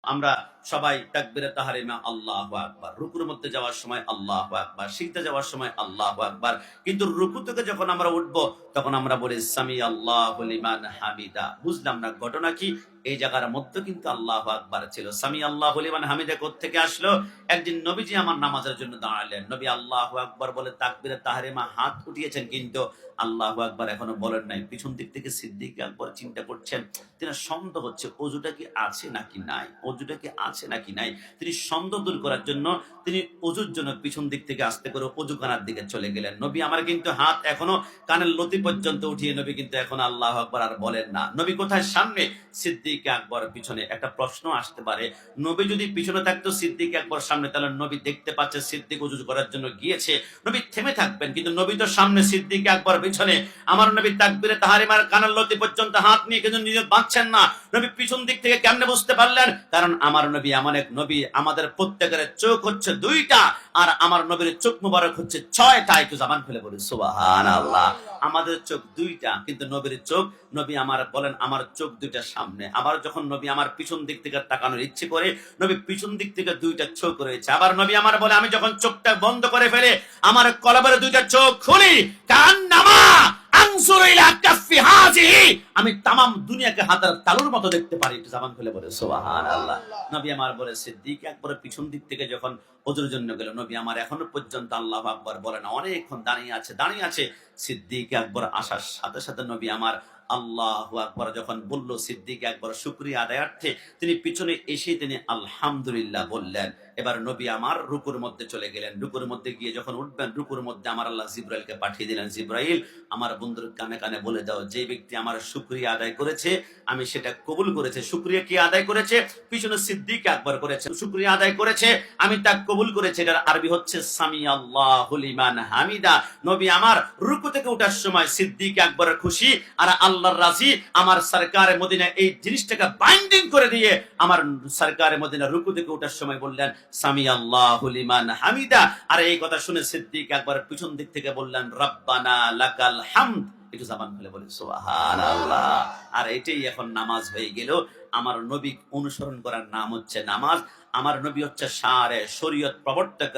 আমরা সবাই তাকবীরে তাহরিমা আল্লাহু আকবার, রুকুর মধ্যে যাওয়ার সময় আল্লাহু আকবার, সিজদা যাওয়ার সময় আল্লাহু আকবার। কিন্তু রুকু থেকে যখন আমরা উঠব তখন আমরা বলি সামি আল্লাহু লিমান হামিদা। বুঝলাম না ঘটনা কি? এই জায়গার মধ্যে কিন্তু আল্লাহু আকবার ছিল। সামি আল্লাহু লিমান হামিদা কোত্থেকে আসলো? একদিন নবীজি আমার নামাজের জন্য দাঁড়ালেন। নবী আল্লাহু আকবার বলে তাকবীরে তাহরিমা হাত উঠিয়েছেন, কিন্তু আল্লাহু আকবার এখনো বলেন নাই। পিছন দিক থেকে সিদ্দিক আকবর চিন্তা করছেন, তিনি সন্দেহ হচ্ছে অজুটা কি আছে নাকি নাই, অজুটা কি আছে নাকি নাই। তিনি সন্দেহ দূর করার জন্য তিনি অজুর জন্য পিছন দিক থেকে আস্তে করে অজুখানার দিকে চলে গেলেন। নবী আমার কিন্তু হাত এখনো কানের লতি পর্যন্ত উঠিয়ে নবী কিন্তু এখন আল্লাহু আকবার আর বলেন না। নবী কোথায়? সামনে। সিদ্দিক আকবর পিছনে। একটা প্রশ্ন আসতে পারে, নবী যদি পিছনে থাকতো সিদ্দিক আকবর সামনে, তাহলে নবী দেখতে পাচ্ছে সিদ্দিক ওযু করার জন্য গিয়েছে, নবী থেমে থাকবেন। কিন্তু নবী তো সামনে, সিদ্দিক আকবর পিছনে। আমার নবী তাকবীরে তাহরিমার কানের লতি পর্যন্ত হাত নিয়ে কিন্তু নিজে বাঁধছেন না। নবী পিছন দিক থেকে কেমনে বুঝতে পারলেন? কারণ আমার নবী এমন এক নবী, আমাদের প্রত্যেকের চোখ হচ্ছে দুইটা, আর আমার নবীর চোখ মুবারক হচ্ছে ছয়টা। একটু জামান ফেলে বলি সুবহানাল্লাহ। আমাদের চোখ দুইটা, কিন্তু নবীর চোখ, নবী আমার বলেন আমার চোখ দুইটা সামনে। আবার যখন নবী আমার পিছন দিক থেকে তাকানোর ইচ্ছে করে, নবী পিছন দিক থেকে দুইটা চোখ রয়েছে। আবার নবী আমার বলে আমি যখন চোখটা বন্ধ করে ফেলে আমার কলবের দুইটা চোখ খুলি, কান্নামা আনসুরু ইলা কাফি হাজিহি, আমি তামাম দুনিয়াকে হাতের তালুর মতো দেখতে পারি। একটু জামান খুলে বলে সুবহানাল্লাহ। নবী আমার বলে সিদ্দিক আকবর পিছন দিক থেকে যখন ওযুর জন্য গেল, নবী আমার এখনো পর্যন্ত আল্লাহু আকবার বলে না, অনেকক্ষণ দাঁড়িয়ে আছে। সিদ্দিক আকবর আসার সাথে সাথে নবী আমার আল্লাহু আকবার যখন বলল, সিদ্দিক আকবর শুকরিয়া আদায়ার্থে তিনি পিছনে এসে তিনি আলহামদুলিল্লাহ বললেন। এবার নবী আমার রুকুর মধ্যে চলে গেলেন। রুকুর মধ্যে গিয়ে যখন উঠবেন, রুকুর মধ্যে আমার আল্লাহ জিবরাইলকে পাঠিয়ে দিলেন, জিবরাইল আমার বন্ধুর কানে কানে বলে দাও, যে ব্যক্তি আমার শুকরিয়া আদায় করেছে আমি সেটা কবুল করেছে। শুকরিয়া কি আদায় করেছে? পিছনে সিদ্দিক আকবর করেছে। শুকরিয়া আদায় করেছে, আমি তা কবুল করেছি। এটার আরবি হচ্ছে সামি আল্লাহু লিমান হামিদা। নবী আমার রুকু থেকে ওঠার সময় সিদ্দিক আকবরের খুশি আর আল্লাহর রাজি। আমার সরকারে মদিনা এই জিনিসটাকে বাইন্ডিং করে দিয়ে আমার সরকারে মদিনা রুকু থেকে ওঠার সময় বললেন সামি আল্লাহু লিমান হামিদা। আর এই কথা শুনে সিদ্দিক আকবর পিছন দিক থেকে বললেন রব্বানা লাকাল হামদ। একটু জাবান খুলে বলি সুবহানাল্লাহ। আর এটাই এখন নামাজ হয়ে গেল। আমার নবী অনুসরণ করার নাম হচ্ছে নামাজ। আমার নবী হচ্ছে সারে শরীয়ত প্রবর্তক।